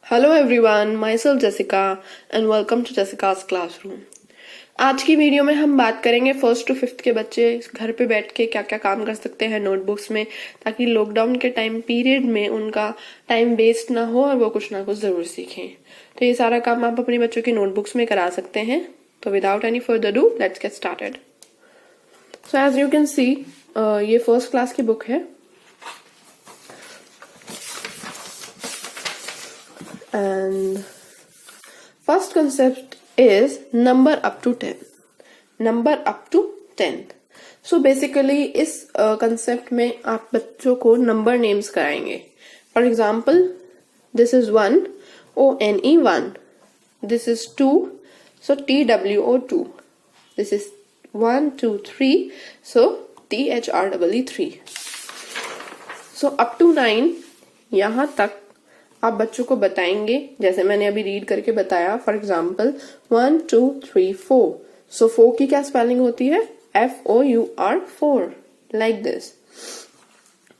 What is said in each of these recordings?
Hello everyone, my self Jessica and welcome to Jessica's classroom. आज की video में हम बात करेंगे फर्स्ट टू फिफ्थ के बच्चे घर पे बैठ के क्या क्या काम कर सकते हैं नोटबुक्स में, ताकि लॉकडाउन के टाइम पीरियड में उनका टाइम वेस्ट ना हो और वो कुछ ना कुछ जरूर सीखें। तो ये सारा काम आप अपने बच्चों की नोटबुक्स में करा सकते हैं। तो without any further do let's get started. So as you can see ये फर्स्ट क्लास की बुक है and first concept is number up to 10. number up to 10. so basically इस concept में आप बच्चों को number names कराएंगे. for example this is 1 O-N-E 1, this is 2 so T-W-O 2, this is 1 2 3 so T-H-R-E-E 3. so up to 9 यहाँ तक आप बच्चों को बताएंगे जैसे मैंने अभी रीड करके बताया. For example 1 2 3 4. सो 4 की क्या स्पेलिंग होती है? FOUR 4, like this.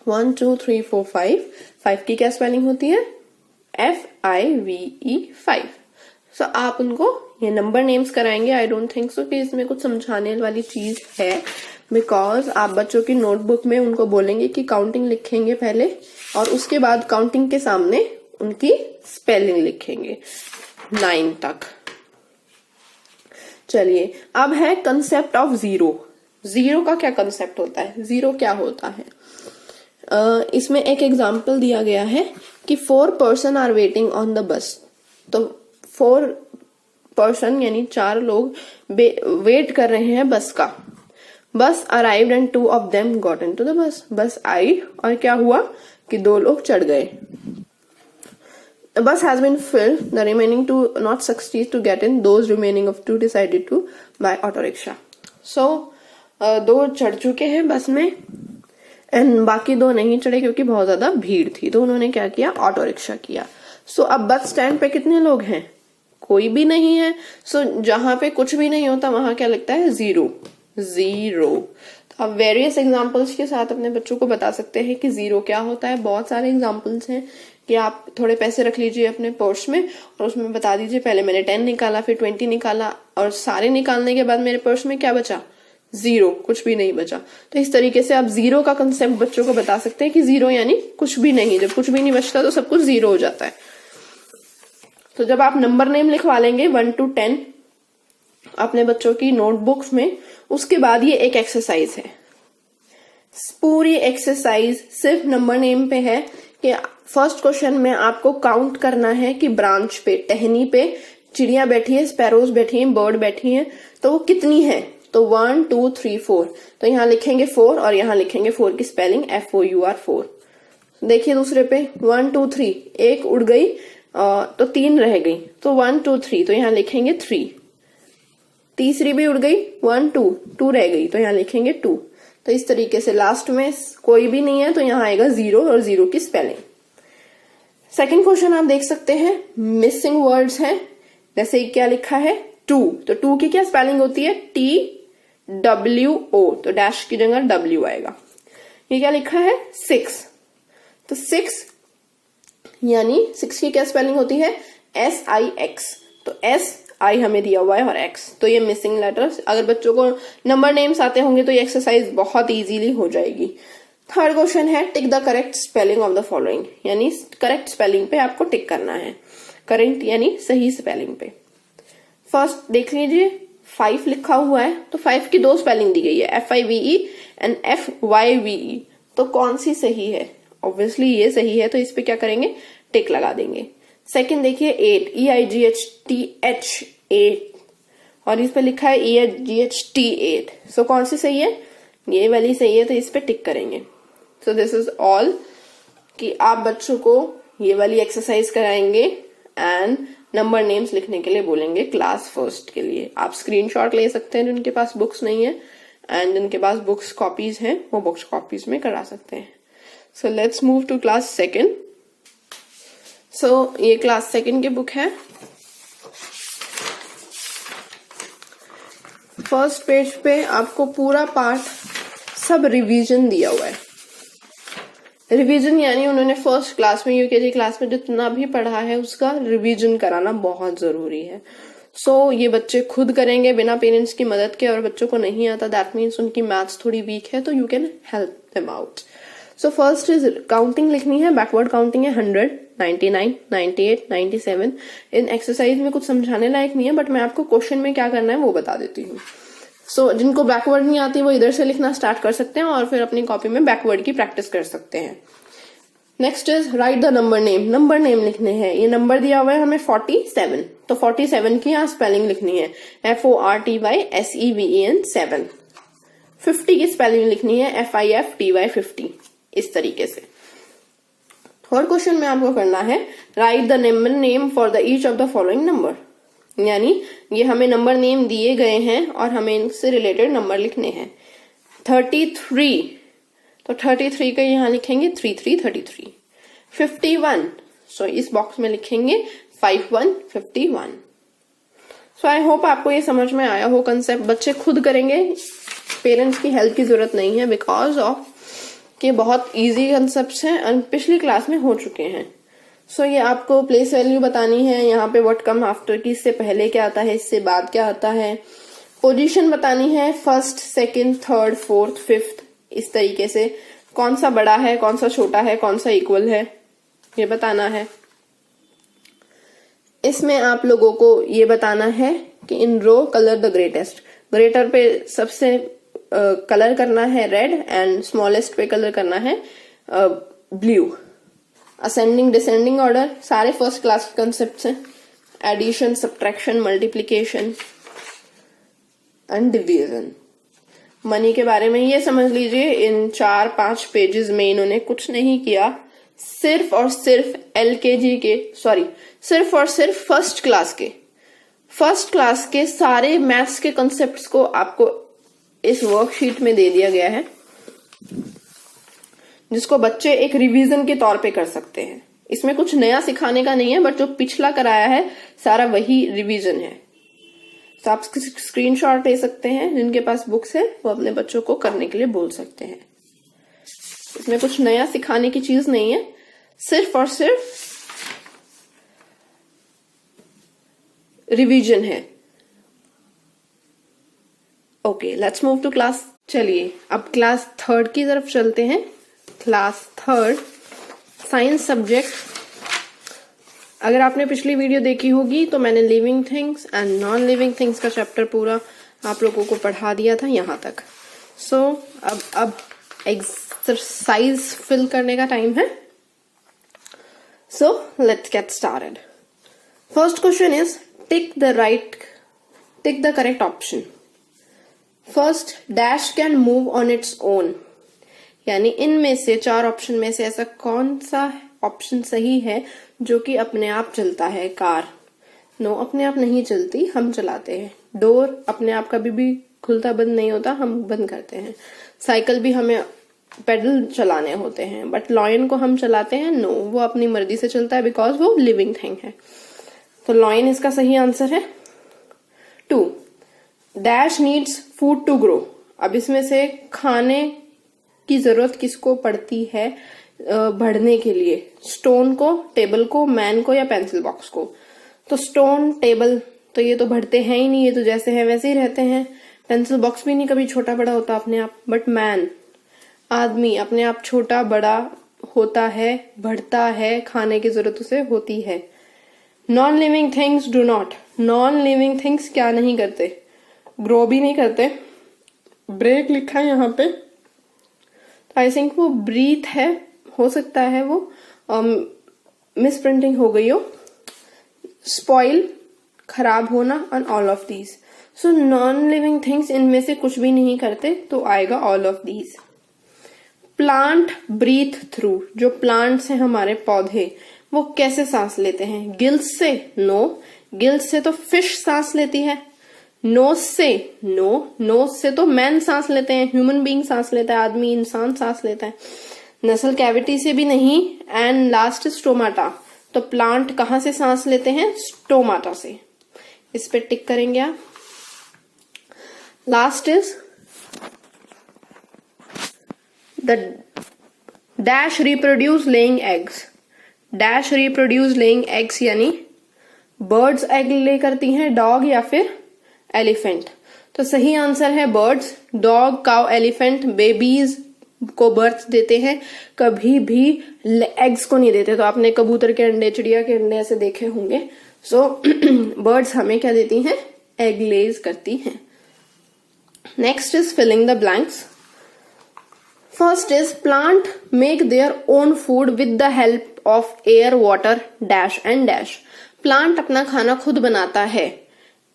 1 2 3 4 5. 5 की क्या स्पेलिंग होती है? FIVE 5. सो आप उनको ये नंबर नेम्स कराएंगे. आई डोंट थिंक सो कि इसमें कुछ समझाने वाली चीज है, बिकॉज आप बच्चों की नोटबुक में उनको बोलेंगे कि काउंटिंग लिखेंगे पहले और उसके बाद काउंटिंग के सामने उनकी स्पेलिंग लिखेंगे 9 तक. चलिए, अब है कंसेप्ट ऑफ जीरो. जीरो का क्या कंसेप्ट होता है? जीरो क्या होता है? इसमें एक एग्जांपल दिया गया है कि 4 person are waiting on the bus. तो 4 पर्सन यानी 4 लोग वेट कर रहे हैं बस का. बस arrived and 2 of them got into the bus. बस आई और क्या हुआ कि 2 लोग चढ़ गए. The bus has been filled. The remaining 2 not succeed to get in. Those remaining of 2 decided to buy auto rickshaw. So 2 चढ़ चुके हैं बस में एंड बाकी 2 नहीं चढ़े क्योंकि बहुत ज्यादा भीड़ थी. तो उन्होंने क्या किया? ऑटो रिक्शा किया. सो अब बस स्टैंड पे कितने लोग हैं? कोई भी नहीं है. सो जहां पे कुछ भी नहीं होता वहां क्या लिखता है? जीरो. जीरो. आप वेरियस एग्जाम्पल्स के साथ अपने बच्चों को बता सकते हैं कि जीरो क्या होता है. बहुत सारे एग्जाम्पल्स हैं कि आप थोड़े पैसे रख लीजिए अपने पर्स में और उसमें बता दीजिए पहले मैंने 10 निकाला फिर 20 निकाला और सारे निकालने के बाद मेरे पर्स में क्या बचा? जीरो. कुछ भी नहीं बचा. तो इस तरीके से आप जीरो का कंसेप्ट बच्चों को बता सकते हैं कि जीरो यानी कुछ भी नहीं. जब कुछ भी नहीं बचता तो सब कुछ जीरो हो जाता है. तो जब आप नंबर नेम लिखवा लेंगे 1 to 10 अपने बच्चों की नोटबुक्स में, उसके बाद ये एक एक्सरसाइज है. पूरी एक्सरसाइज सिर्फ नंबर नेम पे है कि फर्स्ट क्वेश्चन में आपको काउंट करना है कि ब्रांच पे, टहनी पे चिड़िया बैठी है, स्पैरोज बैठी है, बर्ड बैठी है, तो वो कितनी है? तो 1 2 3 4. तो यहाँ लिखेंगे 4 और यहाँ लिखेंगे 4 की स्पेलिंग FOUR 4. देखिए दूसरे पे 1 2 3. एक उड़ गई तो 3 रह गई. तो 1 2 3. तो यहाँ लिखेंगे 3. तीसरी भी उड़ गई 1 2. 2 रह गई तो यहाँ लिखेंगे 2. तो इस तरीके से लास्ट में कोई भी नहीं है तो यहाँ आएगा 0 और 0 की स्पेलिंग. सेकंड क्वेश्चन आप देख सकते हैं, मिसिंग वर्ड्स हैं. जैसे क्या लिखा है? 2. तो 2 की क्या स्पेलिंग होती है? TWO. तो डैश की जगह W आएगा. ये क्या लिखा है? 6. तो 6 यानी 6 की क्या स्पेलिंग होती है? SIX. तो SI हमें दिया हुआ है और X. तो ये मिसिंग लेटर्स. अगर बच्चों को नंबर नेम्स आते होंगे तो ये एक्सरसाइज बहुत इजीली हो जाएगी. थर्ड क्वेश्चन है tick the correct spelling of the following. यानी करेक्ट स्पेलिंग पे आपको टिक करना है. करेक्ट यानी सही स्पेलिंग पे. फर्स्ट देख लीजिए 5 लिखा हुआ है तो 5 की 2 स्पेलिंग दी गई है, FIVE एंड FYVE. तो कौन सी सही है? ऑब्वियसली ये सही है तो इस पे क्या करेंगे? टिक लगा देंगे. सेकंड देखिए 8, EIGHTH 8 और इस पे लिखा है EIGHT 8. सो कौन सी सही है? ये वाली सही है तो इस पे टिक करेंगे. सो दिस इज ऑल कि आप बच्चों को ये वाली एक्सरसाइज कराएंगे एंड नंबर नेम्स लिखने के लिए बोलेंगे क्लास फर्स्ट के लिए. आप स्क्रीनशॉट ले सकते हैं जिनके पास बुक्स नहीं है एंड जिनके पास बुक्स कॉपीज हैं वो बुक्स कॉपीज में करा सकते हैं. So let's move to class second. So ये क्लास सेकेंड की बुक है. फर्स्ट पेज पे आपको पूरा पार्ट सब रिवीजन दिया हुआ है. रिवीजन यानी उन्होंने फर्स्ट क्लास में, यूकेजी क्लास में जितना भी पढ़ा है उसका रिवीजन कराना बहुत जरूरी है। सो ये बच्चे खुद करेंगे बिना पेरेंट्स की मदद के, और बच्चों को नहीं आता, दैट मीन्स उनकी मैथ्स थोड़ी वीक है, तो you can help them out. So first is counting लिखनी है, बैकवर्ड काउंटिंग है 100, 99, 98, 97। इन एक्सरसाइज में कुछ समझाने लायक नहीं है, बट मैं आपको क्वेश्चन में क्या करना है वो बता देती हूँ। सो जिनको बैकवर्ड नहीं आती वो इधर से लिखना स्टार्ट कर सकते हैं और फिर अपनी कॉपी में बैकवर्ड की प्रैक्टिस कर सकते हैं। Next is right the number name. Number name लिखने हैं। ये नंबर दिया हुआ है हमें 47, तो 47 की यहाँ स्पेलिंग लिखनी है FORTYSEVEN 7। 50 की स्पेलिंग लिखनी है FIFTY 50, इस तरीके से। और क्वेश्चन में आपको करना है right the number name for the each of the following number, यानी ये हमें नंबर नेम दिए गए हैं और हमें इनसे रिलेटेड नंबर लिखने हैं। 33, तो 33 का यहाँ लिखेंगे 3333। 51, सो इस बॉक्स में लिखेंगे 5151। सो आई होप आपको ये समझ में आया हो कंसेप्ट। बच्चे खुद करेंगे, पेरेंट्स की हेल्प की जरूरत नहीं है, बिकॉज ऑफ कि बहुत इजी कंसेप्ट्स हैं और पिछली क्लास में हो चुके हैं। सो ये आपको प्लेस वैल्यू बतानी है, यहाँ पे व्हाट कम आफ्टर की इससे पहले क्या आता है, इससे बाद क्या आता है। पोजीशन बतानी है, first, second, third, fourth, fifth, इस तरीके से। कौन सा बड़ा है, कौन सा छोटा है, कौन सा इक्वल है, ये बताना है। इसमें आप लोगों को ये बताना है कि in row colour the greatest. Greater पे सबसे कलर करना है रेड एंड स्मॉलेस्ट पे कलर करना है ब्लू। असेंडिंग डिसेंडिंग ऑर्डर सारे फर्स्ट क्लास के कंसेप्ट हैं। Addition, subtraction, multiplication and division. Money के बारे में ये समझ लीजिए, इन 4-5 पेजेस में इन्होंने कुछ नहीं किया, सिर्फ और सिर्फ LKG के, सिर्फ और सिर्फ फर्स्ट क्लास के सारे मैथ्स के कंसेप्ट्स को आपको इस वर्कशीट में दे दिया गया है, जिसको बच्चे एक रिवीजन के तौर पे कर सकते हैं। इसमें कुछ नया सिखाने का नहीं है, बट जो पिछला कराया है सारा वही रिवीजन है। तो आप स्क्रीनशॉट ले सकते हैं, जिनके पास बुक्स है वो अपने बच्चों को करने के लिए बोल सकते हैं। इसमें कुछ नया सिखाने की चीज नहीं है, सिर्फ और सिर्फ रिवीजन है। Okay, let's move to class. चलिए अब क्लास 3 की तरफ चलते हैं। Class 3 science subject. अगर आपने पिछली वीडियो देखी होगी तो मैंने living things and non living things का चैप्टर पूरा आप लोगों को पढ़ा दिया था यहाँ तक। सो अब एक्सरसाइज फिल करने का टाइम है। So let's get started. First question is tick the correct option. First, dash can move on its own, यानी इनमें से 4 ऑप्शन में से ऐसा कौन सा ऑप्शन सही है जो कि अपने आप चलता है। कार नो, अपने आप नहीं चलती, हम चलाते हैं। डोर अपने आप कभी भी खुलता बंद नहीं होता, हम बंद करते हैं। साइकिल भी हमें पेडल चलाने होते हैं, बट लॉयन को हम चलाते हैं। नो, वो अपनी मर्जी से चलता है बिकॉज वो लिविंग थिंग है। तो लॉयन इसका सही आंसर है। 2, dash needs food to grow. अब इसमें से खाने की जरूरत किसको पड़ती है बढ़ने के लिए? स्टोन को, टेबल को, मैन को या पेंसिल बॉक्स को? तो स्टोन, टेबल तो ये तो बढ़ते हैं ही नहीं, ये तो जैसे हैं वैसे ही रहते हैं। पेंसिल बॉक्स भी नहीं कभी छोटा बड़ा होता अपने आप, बट मैन, आदमी, अपने आप छोटा बड़ा होता है, बढ़ता है, खाने की जरूरत उसे होती है। Non living things do not. Non living things क्या नहीं करते? ग्रो भी नहीं करते। ब्रेक लिखा है यहाँ पे, तो आई थिंक वो ब्रीथ है, हो सकता है वो मिस प्रिंटिंग हो गई हो। स्पॉइल, खराब होना, and all of these. So non living things इनमें से कुछ भी नहीं करते, तो आएगा all of these. Plant breathe through. जो प्लांट्स हैं हमारे पौधे, वो कैसे सांस लेते हैं? गिल्स से? नो, गिल्स से तो फिश सांस लेती है। नोज से? नो, नोज से तो मैन सांस लेते हैं, ह्यूमन बीइंग सांस लेता है, आदमी, इंसान सांस लेता है। नसल कैविटी से भी नहीं। And last stomata. तो प्लांट कहां से सांस लेते हैं? स्टोमाटा से। इस पे टिक करेंगे आप। Last is the dash reproduce laying eggs, dash reproduce laying eggs यानी बर्ड्स एग ले करती हैं, डॉग या फिर एलिफेंट। तो सही आंसर है birds. Dog, cow, elephant babies को बर्थ देते हैं, कभी भी एग्स को नहीं देते। तो आपने कबूतर के अंडे, चिड़िया के अंडे ऐसे देखे होंगे। सो बर्ड्स हमें क्या देती हैं? एग लेज करती हैं। Next is filling the blanks. First is plant make their own food with the help of air, water, dash and dash. Plant अपना खाना खुद बनाता है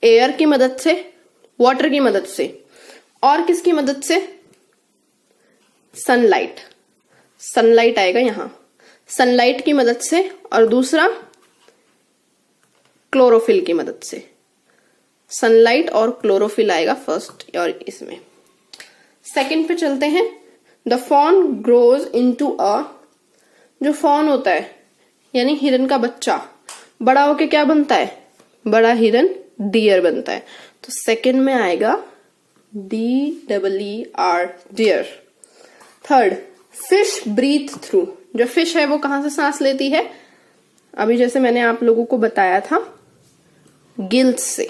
एयर की मदद से, वाटर की मदद से, और किसकी मदद से? सनलाइट, सनलाइट आएगा यहां, सनलाइट की मदद से, और दूसरा क्लोरोफिल की मदद से। सनलाइट और क्लोरोफिल आएगा फर्स्ट और इसमें। सेकंड पे चलते हैं। The fawn grows into a, जो फॉन होता है यानी हिरन का बच्चा, बड़ा होके क्या बनता है? बड़ा हिरन डियर बनता है। तो सेकंड में आएगा DEER, deer. Third, fish breathe through. जो फिश है वो कहां से सांस लेती है? अभी जैसे मैंने आप लोगों को बताया था, गिल्स से,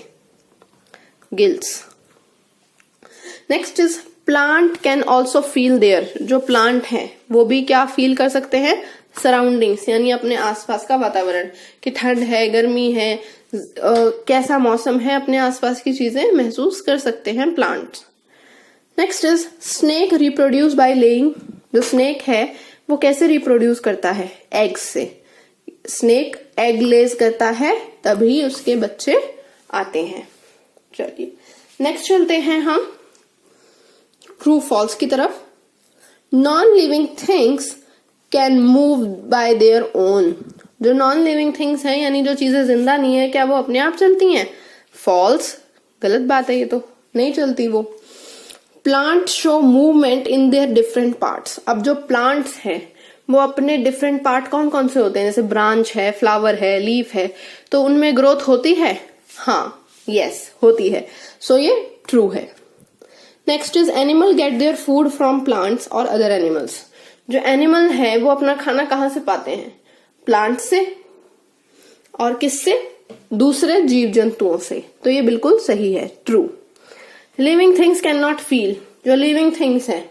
gills. Next is plant can also feel their. जो प्लांट है वो भी क्या फील कर सकते हैं? सराउंडिंग्स यानी अपने आसपास का वातावरण, कि ठंड है, गर्मी है, कैसा मौसम है, अपने आसपास की चीजें महसूस कर सकते हैं plants. Next is snake reproduce by laying. जो स्नेक है वो कैसे रिप्रोड्यूस करता है? एग्स से। स्नेक एग लेज करता है तभी उसके बच्चे आते हैं। चलिए नेक्स्ट चलते हैं हम ट्रू फॉल्स की तरफ। Non living things can move by their own. जो नॉन लिविंग थिंग्स हैं यानी जो चीजें जिंदा नहीं है, क्या वो अपने आप चलती हैं? फॉल्स, गलत बात है, ये तो नहीं चलती वो। Plant show movement in their different parts. अब जो प्लांट्स हैं वो अपने डिफरेंट पार्ट कौन कौन से होते हैं? जैसे ब्रांच है, फ्लावर है, लीफ है, तो उनमें ग्रोथ होती है? हाँ, यस होती है। सो ये ट्रू है। Next is animal gate their food from plants और अदर एनिमल्स। जो एनिमल है वो अपना खाना कहां से पाते हैं? प्लांट से, और किससे? दूसरे जीव जंतुओं से। तो ये बिल्कुल सही है, true. Living things can not feel. जो लिविंग थिंग्स है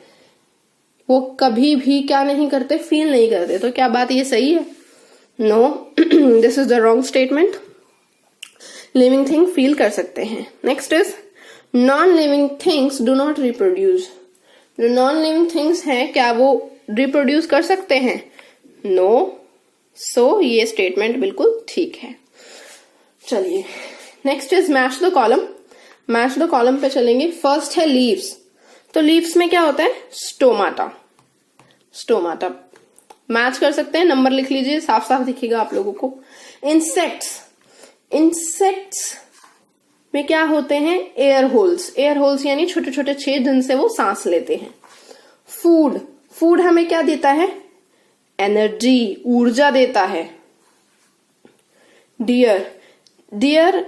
वो कभी भी क्या नहीं करते? फील नहीं करते। तो क्या बात ये सही है? No, this is the wrong statement. Living thing feel कर सकते हैं। Next is non living things do not reproduce. जो नॉन लिविंग थिंग्स हैं क्या वो रिप्रोड्यूस कर सकते हैं? नो। सो ये स्टेटमेंट बिल्कुल ठीक है। चलिए next is match the column. Match the column पे चलेंगे। फर्स्ट है लीव्स। तो लीव्स में क्या होता है? Stomata, stomata. मैच कर सकते हैं, नंबर लिख लीजिए, साफ साफ दिखेगा आप लोगों को। इंसेक्ट्स, इंसेक्ट्स में क्या होते हैं? Air holes. एयर होल्स यानी छोटे छोटे छेद जिनसे वो सांस लेते हैं। फूड, फूड हमें क्या देता है? एनर्जी, ऊर्जा देता है। डियर, डियर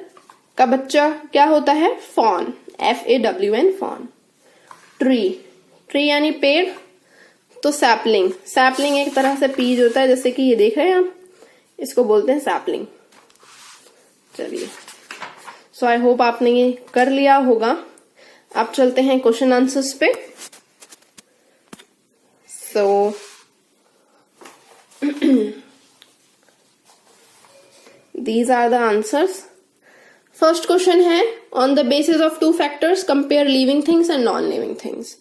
का बच्चा क्या होता है? Fawn, FAWN, fawn. Tree, tree यानी पेड़, तो सैपलिंग, सैपलिंग एक तरह से पीज होता है, जैसे कि ये देख रहे हैं आप, इसको बोलते हैं सैपलिंग। चलिए, सो आई होप आपने ये कर लिया होगा। अब चलते हैं क्वेश्चन आंसर्स पे। So these are the answers. First question है on the basis of two factors compare living things and non living things.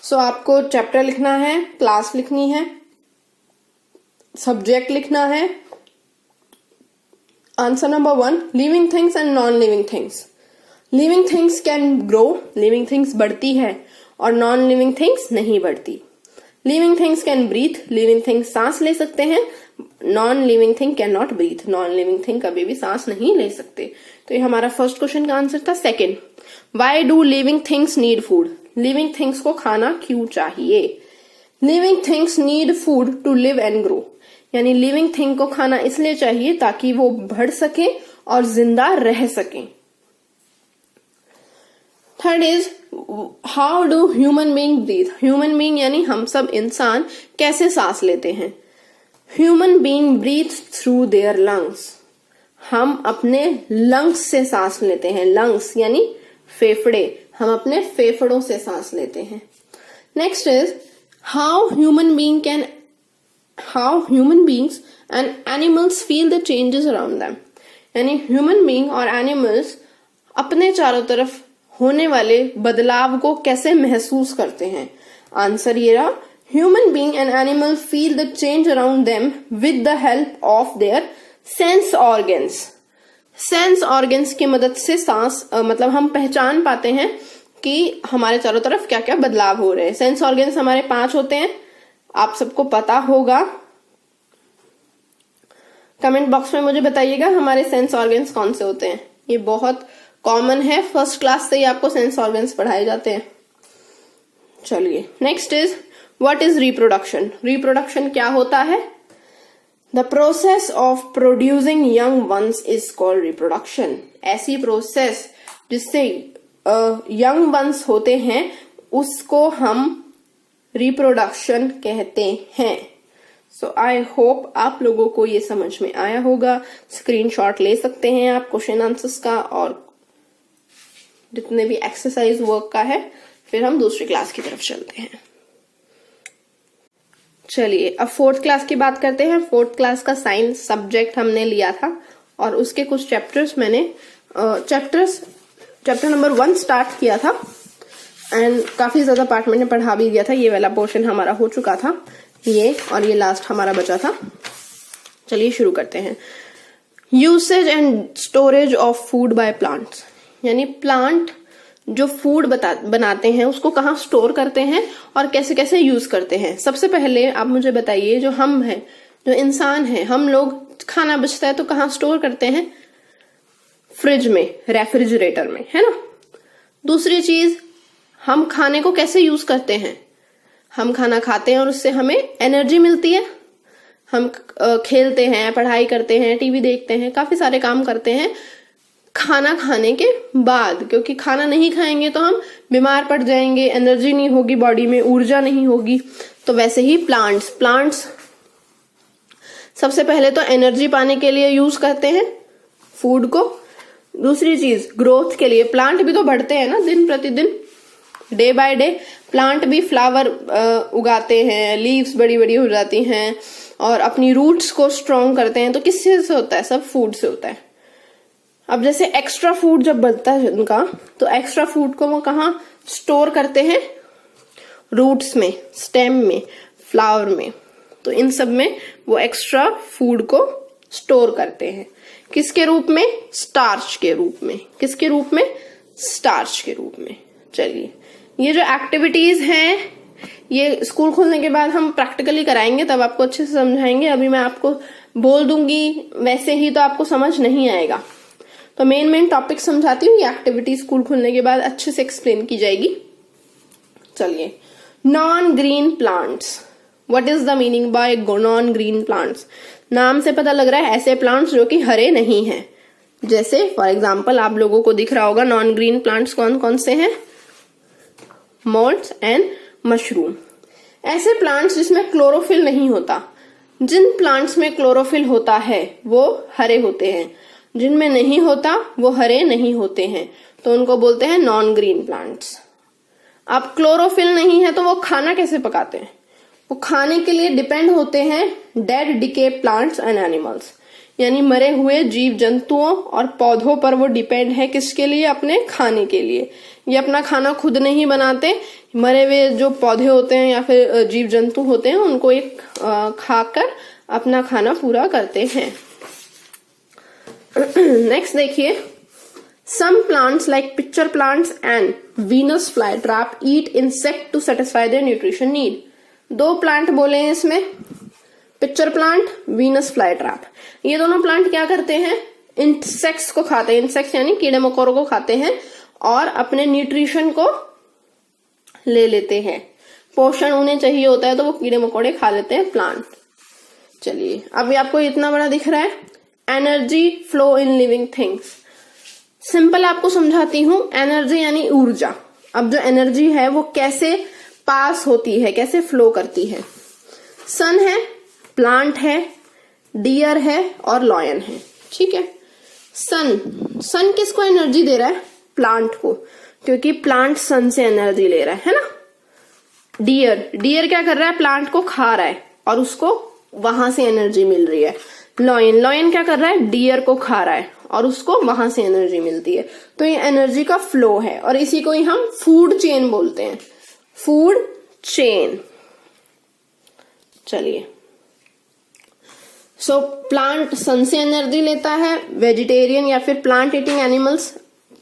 So आपको चैप्टर लिखना है, क्लास लिखनी है, सब्जेक्ट लिखना है। Answer number 1, living things and non living things. Living things can grow, living things बढ़ती है, और नॉन लिविंग थिंग्स नहीं बढ़ती। Living things can breathe, living things सांस ले सकते हैं। Non living thing can not breathe, non living thing कभी भी सांस नहीं ले सकते। तो ये हमारा फर्स्ट क्वेश्चन का आंसर था। Second, why do living things need food. Living things को खाना क्यों चाहिए? Living things need food to live and grow, यानी लिविंग थिंग को खाना इसलिए चाहिए ताकि वो बढ़ सके और जिंदा रह सके। Third is how do human being breathe. Human being यानी हम सब इंसान कैसे सांस लेते हैं। Human being breathe through their lungs. हम अपने लंग्स से सांस लेते हैं। लंग्स यानी फेफड़े, हम अपने फेफड़ों से सांस लेते हैं। Next is how human beings and animals feel the changes around them. यानी ह्यूमन बीइंग और एनिमल्स अपने चारों तरफ होने वाले बदलाव को कैसे महसूस करते हैं। आंसर ये रहा, human being and animal feel the change around them with the help of their sense organs. Sense organs की मदद से सांस मतलब हम पहचान पाते हैं कि हमारे चारों तरफ क्या क्या बदलाव हो रहे हैं। सेंस ऑर्गन्स हमारे 5 होते हैं, आप सबको पता होगा। कमेंट बॉक्स में मुझे बताइएगा हमारे सेंस ऑर्गन्स कौन से होते हैं। ये बहुत कॉमन है, फर्स्ट क्लास से ही आपको सेंस ऑर्गन्स पढ़ाए जाते हैं। चलिए next is what is reproduction. Reproduction क्या होता है। The process of producing young ones is called reproduction. ऐसी प्रोसेस जिससे यंग वंस होते हैं उसको हम रिप्रोडक्शन कहते हैं। सो आई होप आप लोगों को ये समझ में आया होगा। स्क्रीनशॉट ले सकते हैं आप क्वेश्चन आंसर्स का और जितने भी एक्सरसाइज वर्क का है। फिर हम दूसरी क्लास की तरफ चलते हैं। चलिए अब 4th क्लास की बात करते हैं। 4th क्लास का साइंस सब्जेक्ट हमने लिया था और उसके कुछ चैप्टर्स मैंने चैप्टर नंबर 1 स्टार्ट किया था एंड काफी ज्यादा पार्ट मैंने पढ़ा भी दिया था। ये वाला पोर्शन हमारा हो चुका था, ये और ये लास्ट हमारा बचा था। चलिए शुरू करते हैं। Usage and storage of food by plants. यानी प्लांट जो फूड बनाते हैं उसको कहाँ स्टोर करते हैं और कैसे कैसे यूज करते हैं। सबसे पहले आप मुझे बताइए, जो हम हैं, जो इंसान हैं, हम लोग खाना बचता है तो कहाँ स्टोर करते हैं। फ्रिज में, रेफ्रिजरेटर में, है ना। दूसरी चीज, हम खाने को कैसे यूज करते हैं। हम खाना खाते हैं और उससे हमें एनर्जी मिलती है। हम खेलते हैं, पढ़ाई करते हैं, टीवी देखते हैं, काफी सारे काम करते हैं खाना खाने के बाद, क्योंकि खाना नहीं खाएंगे तो हम बीमार पड़ जाएंगे, एनर्जी नहीं होगी बॉडी में, ऊर्जा नहीं होगी। तो वैसे ही प्लांट्स सबसे पहले तो एनर्जी पाने के लिए यूज करते हैं फूड को। दूसरी चीज, ग्रोथ के लिए। प्लांट भी तो बढ़ते हैं ना दिन प्रतिदिन, डे बाय डे। प्लांट भी फ्लावर उगाते हैं, लीव्स बड़ी बड़ी हो जाती हैं और अपनी रूट्स को स्ट्रॉन्ग करते हैं। तो किससे से होता है, सब फूड से होता है। अब जैसे एक्स्ट्रा फूड जब बनता है उनका, तो एक्स्ट्रा फूड को वो कहाँ स्टोर करते हैं, रूट्स में, स्टेम में, फ्लावर में। तो इन सब में वो एक्स्ट्रा फूड को स्टोर करते हैं। किसके रूप में, स्टार्च के रूप में। किसके रूप में, स्टार्च के रूप में। चलिए ये जो एक्टिविटीज हैं ये स्कूल खुलने के बाद हम प्रैक्टिकली कराएंगे, तब आपको अच्छे से समझाएंगे। अभी मैं आपको बोल दूंगी वैसे ही तो आपको समझ नहीं आएगा। तो मेन टॉपिक समझाती हूँ, ये एक्टिविटी स्कूल खुलने के बाद अच्छे से एक्सप्लेन की जाएगी। चलिए, non green plants. What is the meaning bye non green plants. नाम से पता लग रहा है ऐसे प्लांट्स जो कि हरे नहीं हैं। जैसे फॉर एग्जाम्पल आप लोगों को दिख रहा होगा नॉन ग्रीन प्लांट्स कौन कौन से हैं, मोल्ड्स एंड मशरूम। ऐसे प्लांट्स जिसमें क्लोरोफिल नहीं होता। जिन प्लांट्स में क्लोरोफिल होता है वो हरे होते हैं, जिनमें नहीं होता वो हरे नहीं होते हैं, तो उनको बोलते हैं नॉन ग्रीन प्लांट्स। अब क्लोरोफिल नहीं है तो वो खाना कैसे पकाते हैं, वो खाने के लिए डिपेंड होते हैं dead decay plants and animals. यानी मरे हुए जीव जंतुओं और पौधों पर वो डिपेंड है, किसके लिए, अपने खाने के लिए। ये अपना खाना खुद नहीं बनाते, मरे हुए जो पौधे होते हैं या फिर जीव जंतु होते हैं उनको एक खाकर अपना खाना पूरा करते हैं। नेक्स्ट देखिए, some plants like pitcher plants and Venus fly trap eat insect to satisfy their nutrition need. 2 plant बोले हैं इसमें, pitcher plant, Venus fly trap. ये दोनों प्लांट क्या करते हैं, इंसेक्ट्स को खाते हैं। इंसेक्ट्स यानी कीड़े मकोड़ों को खाते हैं और अपने न्यूट्रिशन को ले लेते हैं। पोषण उन्हें चाहिए होता है तो वो कीड़े मकोड़े खा लेते हैं प्लांट। चलिए अभी आपको इतना बड़ा दिख रहा है, energy flow in living things. Simple आपको समझाती हूं, एनर्जी यानी ऊर्जा। अब जो एनर्जी है वो कैसे पास होती है, कैसे फ्लो करती है। सन है, प्लांट है, डियर है और लॉयन है, ठीक है। सन किसको एनर्जी दे रहा है? प्लांट को, क्योंकि प्लांट सन से एनर्जी ले रहा है ना। डियर क्या कर रहा है? प्लांट को खा रहा है और उसको वहां से एनर्जी मिल रही है। लॉयन क्या कर रहा है? डियर को खा रहा है और उसको वहां से एनर्जी मिलती है। तो ये एनर्जी का फ्लो है और इसी को ही हम फूड चेन बोलते हैं, फूड चेन। चलिए, सो प्लांट सन से एनर्जी लेता है, वेजिटेरियन या फिर प्लांट ईटिंग एनिमल्स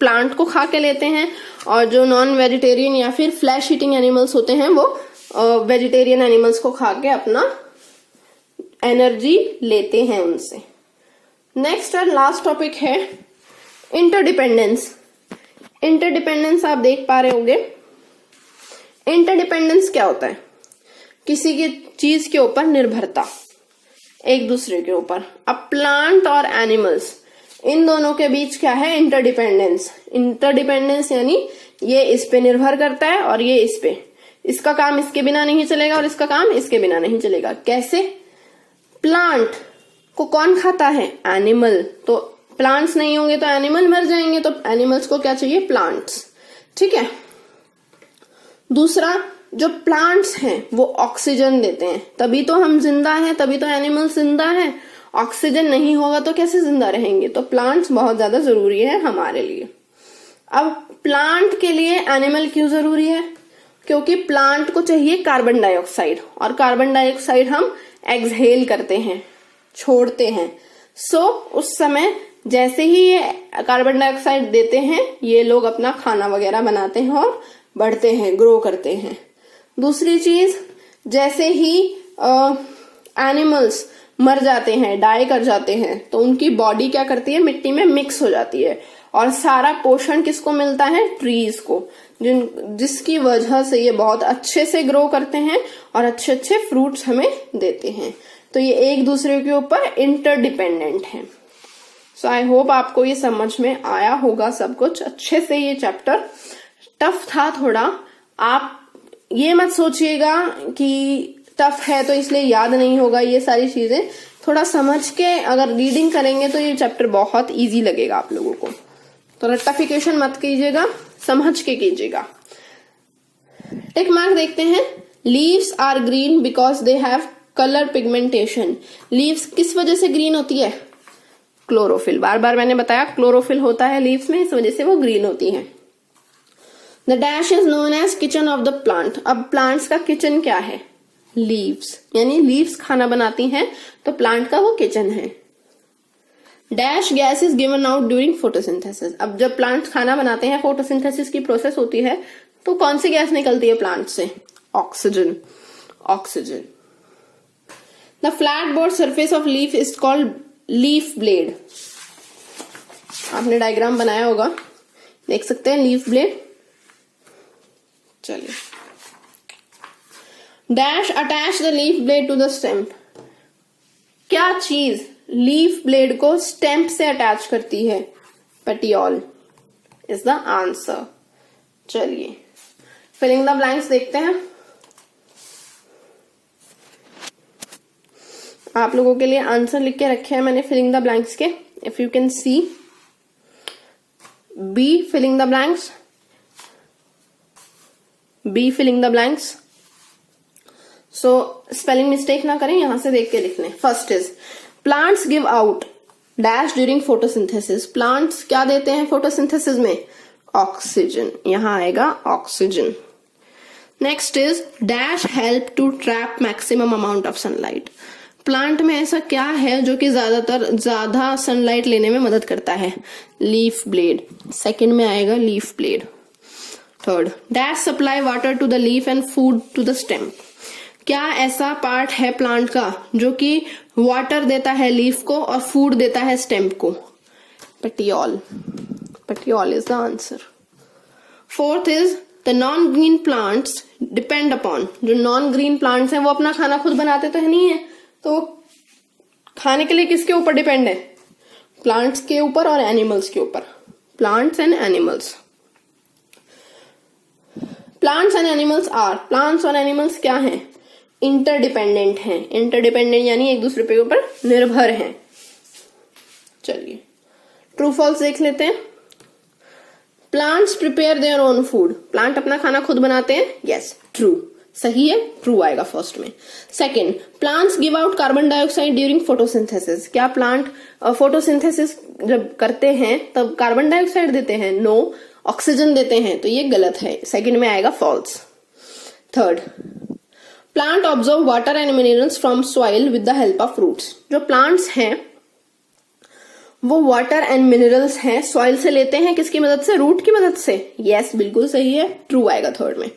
प्लांट को खा के लेते हैं, और जो नॉन वेजिटेरियन या फिर फ्लैश ईटिंग एनिमल्स होते हैं वो वेजिटेरियन एनिमल्स को खा के अपना एनर्जी लेते हैं उनसे। नेक्स्ट और लास्ट टॉपिक है इंटरडिपेंडेंस। इंटरडिपेंडेंस आप देख पा रहे होंगे। इंटरडिपेंडेंस क्या होता है? किसी की चीज के ऊपर निर्भरता, एक दूसरे के ऊपर। अब प्लांट और एनिमल्स, इन दोनों के बीच क्या है? इंटरडिपेंडेंस। इंटरडिपेंडेंस यानी ये इस पे निर्भर करता है और ये इस पे, इसका काम इसके बिना नहीं चलेगा और इसका काम इसके बिना नहीं चलेगा। कैसे? प्लांट को कौन खाता है? एनिमल। तो प्लांट्स नहीं होंगे तो एनिमल मर जाएंगे, तो एनिमल्स को क्या चाहिए? प्लांट्स, ठीक है। दूसरा, जो प्लांट्स हैं वो ऑक्सीजन देते हैं, तभी तो हम जिंदा हैं, तभी तो एनिमल्स जिंदा हैं। ऑक्सीजन नहीं होगा तो कैसे जिंदा रहेंगे? तो प्लांट्स बहुत ज्यादा जरूरी है हमारे लिए। अब प्लांट के लिए एनिमल क्यों जरूरी है? क्योंकि प्लांट को चाहिए कार्बन डाइऑक्साइड, और कार्बन डाइऑक्साइड हम एक्सहेल करते हैं, छोड़ते हैं। सो उस समय जैसे ही ये कार्बन डाइऑक्साइड देते हैं, ये लोग अपना खाना वगैरह बनाते हैं और बढ़ते हैं, ग्रो करते हैं। दूसरी चीज, जैसे ही एनिमल्स मर जाते हैं, डाई कर जाते हैं, तो उनकी बॉडी क्या करती है? मिट्टी में मिक्स हो जाती है, और सारा पोषण किसको मिलता है? ट्रीज को, जिसकी वजह से ये बहुत अच्छे से ग्रो करते हैं और अच्छे अच्छे फ्रूट्स हमें देते हैं। तो ये एक दूसरे के ऊपर इंटरडिपेंडेंट है। सो आई होप आपको ये समझ में आया होगा सब कुछ अच्छे से। ये चैप्टर टफ था थोड़ा, आप ये मत सोचिएगा कि टफ है तो इसलिए याद नहीं होगा। ये सारी चीजें थोड़ा समझ के अगर रीडिंग करेंगे तो ये चैप्टर बहुत इजी लगेगा आप लोगों को। तो रट्टाफिकेशन मत कीजिएगा, समझ के कीजिएगा। टिक मार्क देखते हैं। Leaves are green because they have colour pigmentation. Leaves किस वजह से ग्रीन होती है? क्लोरोफिल। बार बार मैंने बताया क्लोरोफिल होता है लीव्स में, इस वजह से वो ग्रीन होती है। The dash is known as kitchen of the plant. अब प्लांट्स का किचन क्या है? लीव्स, यानी लीव्स खाना बनाती हैं, तो प्लांट का वो किचन है। Dash gas is given out during photosynthesis. अब जब प्लांट खाना बनाते हैं, फोटोसिंथेसिस की प्रोसेस होती है, तो कौन सी गैस निकलती है प्लांट से? Oxygen. Oxygen. The flat board surface of leaf is called leaf blade. आपने डायग्राम बनाया होगा, देख सकते हैं लीफ ब्लेड। चलिए, dash attach the leaf blade to the stem. क्या चीज लीफ ब्लेड को स्टेम से अटैच करती है? Petiole is the answer. चलिए, फिलिंग द ब्लैंक्स देखते हैं। आप लोगों के लिए आंसर लिख के रखे हैं मैंने फिलिंग द ब्लैंक्स के। If you can see, B filling the blanks, B filling the blanks. So spelling mistake ना करें, यहां से देख के लिख लें। First is plants give out dash during photosynthesis. Plants क्या देते हैं फोटोसिंथेसिस में? ऑक्सीजन। यहां आएगा oxygen. Next is dash help to trap maximum amount of sunlight. Plant में ऐसा क्या है जो कि ज्यादा सनलाइट लेने में मदद करता है? Leaf blade. सेकंड में आएगा leaf blade. Third, dash supply water to the leaf and food to the stem. क्या ऐसा पार्ट है प्लांट का जो कि वाटर देता है लीफ को और फूड देता है स्टेम को? Petiole. Petiole is the answer. Fourth is the non green plants depend upon. जो नॉन ग्रीन प्लांट्स हैं वो अपना खाना खुद बनाते तो है नहीं है, तो खाने के लिए किसके ऊपर डिपेंड है? प्लांट्स के ऊपर और एनिमल्स के ऊपर। Plants and animals. Plants and animals are, plants और एनिमल्स क्या हैं? इंटरडिपेंडेंट हैं। इंटरडिपेंडेंट यानी एक दूसरे के ऊपर निर्भर हैं। चलिए ट्रू फॉल्स देख लेते हैं। Plants prepare their own food, plant अपना खाना खुद बनाते हैं। यस ट्रू, सही है, ट्रू आएगा फर्स्ट में। Second, plants give out carbon dioxide during photosynthesis, क्या प्लांट फोटोसिंथेसिस जब करते हैं तब कार्बन डाइऑक्साइड देते हैं? नो, ऑक्सीजन देते हैं, तो ये गलत है, सेकंड में आएगा false. Third, plant observe water and minerals from soil with the help of roots, जो प्लांट्स हैं वो वाटर एंड मिनरल्स हैं सॉइल से लेते हैं, किसकी मदद से? रूट की मदद से। यस बिल्कुल सही है, ट्रू आएगा थर्ड में।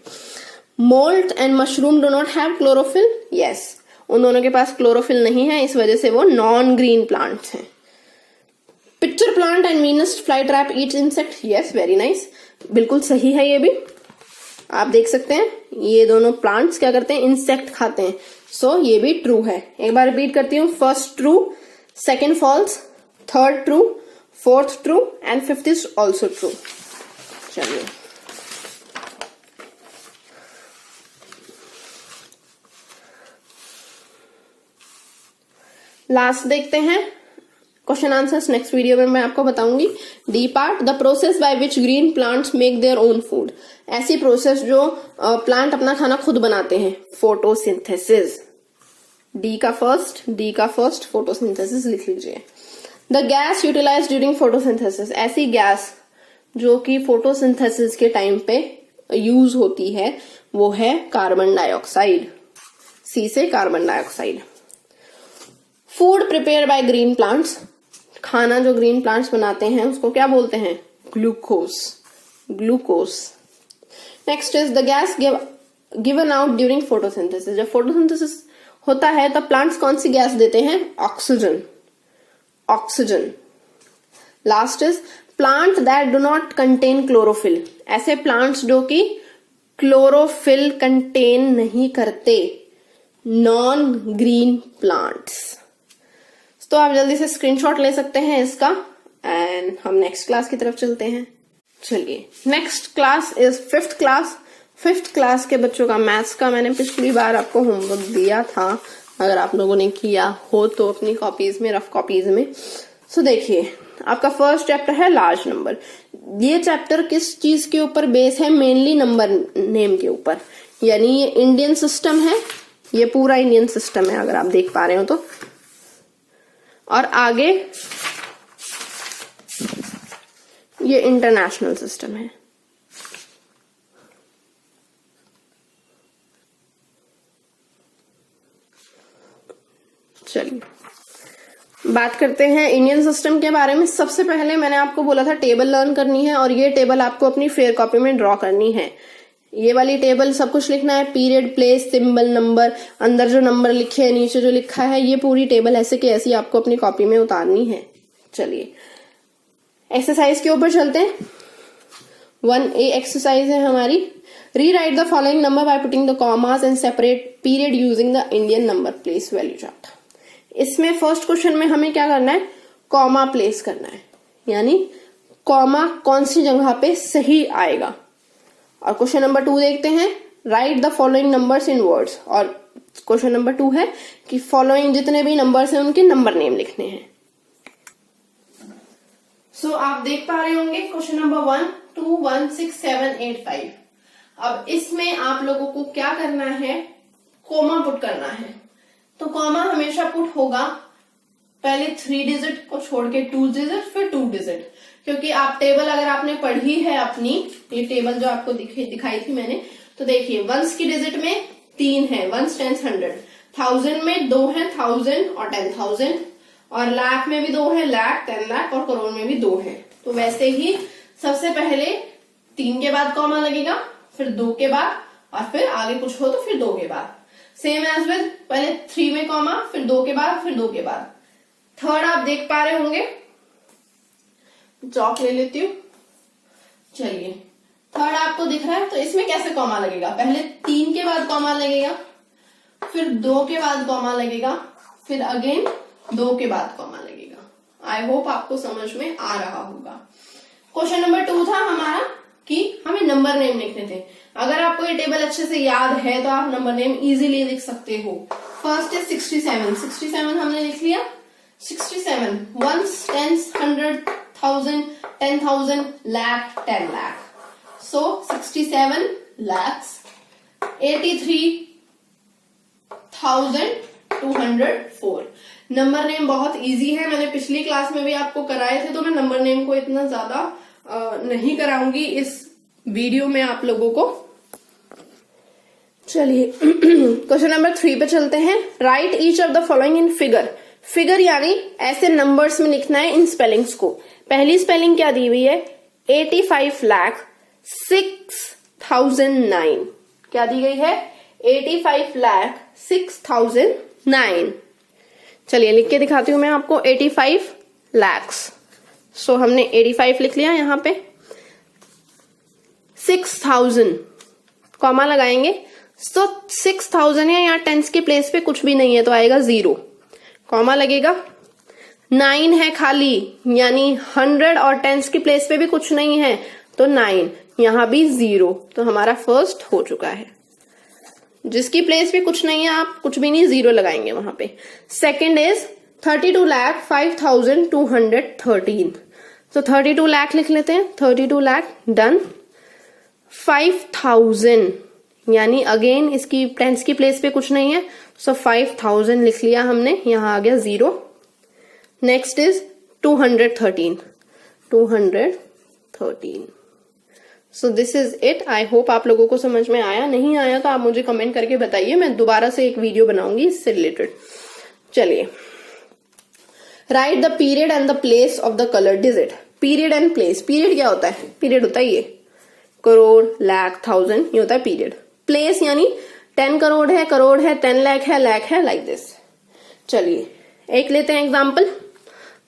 Moult and mushroom do not have chlorophyll, yes उन दोनों के पास क्लोरोफिल नहीं है, इस वजह से वो नॉन ग्रीन प्लांट्स हैं। Pitcher plant and Venus fly trap Yeats insect, yes very nice, बिल्कुल सही है ये भी। आप देख सकते हैं ये दोनों प्लांट्स क्या करते हैं? इंसेक्ट खाते हैं, सो ये भी ट्रू है। एक बार रिपीट करती हूँ, first true, second false, third true, fourth true and fifth is also true. चलिए लास्ट देखते हैं क्वेश्चन आंसर्स, नेक्स्ट वीडियो में मैं आपको बताऊंगी। D part, the process by which green plants make their own food, ऐसी प्रोसेस जो plant अपना खाना खुद बनाते हैं, फोटोसिंथेसिस। डी का फर्स्ट फोटोसिंथेसिस लिख लीजिए। The gas utilize during photosynthesis, ऐसी गैस जो कि फोटोसिंथेसिस के टाइम पे यूज होती है वो है कार्बन डाइऑक्साइड, सी से carbon dioxide. Food prepare by green plants, खाना जो ग्रीन प्लांट्स बनाते हैं उसको क्या बोलते हैं? Glucose. Next is the gas given out during photosynthesis, जब फोटोसिंथेसिस होता है तब प्लांट्स कौन सी गैस देते हैं? Oxygen. Last is plant that do not contain chlorophyll, ऐसे प्लांट्स जो कि क्लोरोफिल कंटेन नहीं करते, नॉन ग्रीन प्लांट्स। तो आप जल्दी से स्क्रीनशॉट ले सकते हैं इसका एंड हम नेक्स्ट क्लास की तरफ चलते हैं। चलिए next class is fifth class. Fifth class के बच्चों का मैथ्स का मैंने पिछली बार आपको होमवर्क दिया था, अगर आप लोगों ने किया हो तो अपनी कॉपीज में, रफ कॉपीज में। सो देखिए आपका फर्स्ट चैप्टर है लार्ज नंबर। ये चैप्टर किस चीज के ऊपर बेस है? मेनली नंबर नेम के ऊपर, यानी ये इंडियन सिस्टम है, ये पूरा इंडियन सिस्टम है अगर आप देख पा रहे हो तो। और आगे ये इंटरनेशनल सिस्टम है। चलिए बात करते हैं इंडियन सिस्टम के बारे में। सबसे पहले मैंने आपको बोला था टेबल लर्न करनी है और ये टेबल आपको अपनी फेयर कॉपी में ड्रॉ करनी है। ये वाली टेबल सब कुछ लिखना है, पीरियड, प्लेस, सिंबल, नंबर, अंदर जो नंबर लिखे हैं, नीचे जो लिखा है, ये पूरी टेबल ऐसे की ऐसी आपको अपनी कॉपी में उतारनी है। चलिए एक्सरसाइज के ऊपर चलते हैं। 1A एक्सरसाइज है हमारी। Rewrite the following number by putting the commas and separate period using the Indian number place value chart. इसमें फर्स्ट क्वेश्चन में हमें क्या करना है? कॉमा प्लेस करना है, यानी कॉमा कौन सी जगह पे सही आएगा। और क्वेश्चन नंबर 2 देखते हैं, right the following numbers in words. और क्वेश्चन नंबर 2 है कि फॉलोइंग जितने भी नंबर्स हैं उनके नंबर नेम लिखने हैं। सो आप देख पा रहे होंगे क्वेश्चन नंबर 1, 2, 1, 6, 7, 8, 5। अब इसमें आप लोगों को क्या करना है? कोमा पुट करना है। तो कॉमा हमेशा पुट होगा पहले 3 डिजिट को छोड़ के 2 डिजिट, फिर 2 डिजिट, क्योंकि आप टेबल अगर आपने पढ़ी है अपनी, ये टेबल जो आपको दिखाई थी मैंने, तो देखिए वंस की डिजिट में 3 है, वंस, टेंस, 100, 1000 में 2 है, 1000 और 10,000, और लाख में भी 2 है, लाख, 10 लाख, और करोड़ में भी 2 है। तो वैसे ही सबसे पहले 3 के बाद कॉमा लगेगा, फिर 2 के बाद, और फिर आगे कुछ हो तो फिर 2 के बाद। सेम एज विद पहले 3 में कॉमा, फिर 2 के बाद, फिर 2 के बाद। थर्ड आप देख पा रहे होंगे, चौक ले लेती हूँ। चलिए थर्ड आपको दिख रहा है, तो इसमें कैसे कॉमा लगेगा? पहले 3 के बाद कॉमा लगेगा, फिर 2 के बाद कॉमा लगेगा, फिर अगेन 2 के बाद कॉमा लगेगा। आई होप आपको समझ में आ रहा होगा। क्वेश्चन नंबर 2 था हमारा कि हमें नंबर नेम लिखने थे। अगर आपको ये टेबल अच्छे से याद है तो आप नंबर नेम इजीली लिख सकते हो। फर्स्ट है 67। 67 हमने लिख लिया। 67 वंस, टेंस, 100, 1000, 10,000, लाख, 10 लाख। सो 67 lakhs, 83,204। नंबर नेम बहुत इजी है, मैंने पिछली क्लास में भी आपको कराए थे, तो मैं नंबर नेम को इतना ज्यादा नहीं कराऊंगी इस वीडियो में आप लोगों को। चलिए क्वेश्चन नंबर 3 पे चलते हैं। Right each of the following in figure. Figure यानी ऐसे नंबर्स में लिखना है इन स्पेलिंग्स को। पहली स्पेलिंग क्या दी हुई है? 85,06,009। क्या दी गई है? 85,06,009। चलिए लिख के दिखाती हूं मैं आपको। 85 lakhs। सो हमने 85 लिख लिया यहां पे। 6000 कॉमा लगाएंगे। सो 6000 है, यहाँ टेंस के प्लेस पे कुछ भी नहीं है तो आएगा 0, कॉमा लगेगा। 9 है खाली, यानी 100 और टेंस के प्लेस पे भी कुछ नहीं है तो 9, यहां भी 0, तो हमारा फर्स्ट हो चुका है। जिसकी प्लेस पे कुछ नहीं है आप कुछ भी नहीं 0 लगाएंगे वहां पे। Second is 32,05,213। तो 32 लाख लिख लेते हैं। 32 लाख डन। 5000 यानी अगेन इसकी टेंस की प्लेस पे कुछ नहीं है, सो 5000 लिख लिया हमने, यहां आ गया 0। Next is 213। 213। So this is it. I hope आप लोगों को समझ में आया। नहीं आया तो आप मुझे कमेंट करके बताइए, मैं दोबारा से एक वीडियो बनाऊंगी इससे रिलेटेड। चलिए, right the period and the place of the colour digit. Period and place. Period क्या होता है? पीरियड होता है ये करोड़, लाख, 1000, ये होता है पीरियड। प्लेस यानी 10 करोड़ है, 10 लाख है, लाख है, लाइक दिस। चलिए एक लेते हैं एग्जाम्पल।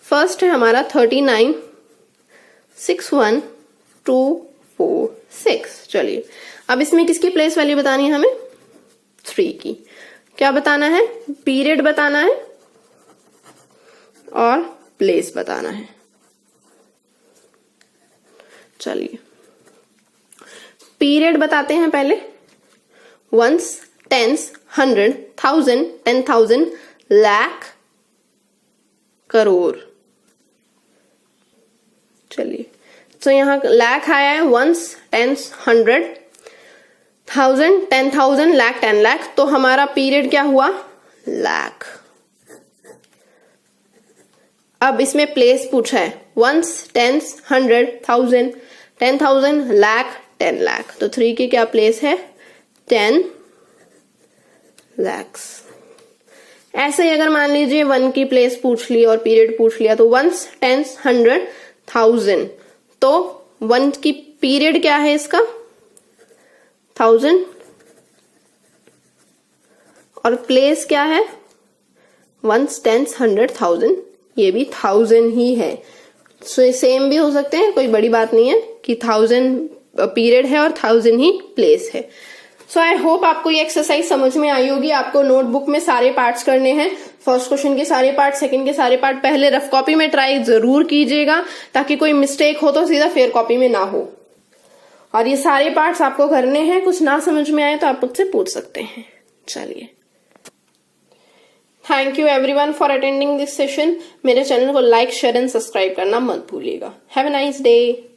फर्स्ट है हमारा 39,61,246। चलिए अब इसमें किसकी प्लेस वैल्यू बतानी है हमें? 3 की। क्या बताना है? पीरियड बताना है और प्लेस बताना है। चलिए पीरियड बताते हैं पहले। Ones, tens, 100, 1000, 10,000, lakh, crore. चलिए तो यहां लाख आया है। Ones, tens, 100, 1000, 10,000, lakh, 10 lakh. तो हमारा पीरियड क्या हुआ? लाख। अब इसमें प्लेस पूछा है। Ones, tens, 100, 1000, 10,000, lakh, 10 lakh. तो 3 की क्या प्लेस है? 10 lakhs। ऐसे ही अगर मान लीजिए 1 की प्लेस पूछ ली और पीरियड पूछ लिया, तो वंस, टेंस, 100, 1000। तो 1 की पीरियड क्या है इसका? 1000 और प्लेस क्या है? Ones, tens, 100, 1000। ये भी 1000 ही है। सो सेम भी हो सकते हैं, कोई बड़ी बात नहीं है कि 1000 पीरियड है और 1000 ही प्लेस है। सो आई होप आपको ये एक्सरसाइज समझ में आई होगी। आपको नोटबुक में सारे पार्ट्स करने हैं। फर्स्ट क्वेश्चन के सारे पार्ट, सेकंड के सारे पार्ट। पहले रफ कॉपी में ट्राई जरूर कीजिएगा ताकि कोई मिस्टेक हो तो सीधा फेयर कॉपी में ना हो। और ये सारे पार्ट्स आपको करने हैं। कुछ ना समझ में आए तो आप मुझसे पूछ सकते हैं। चलिए, thank you everyone for attending this session. मेरे चैनल को लाइक, शेयर एंड सब्सक्राइब करना मत भूलिएगा। Have a nice day.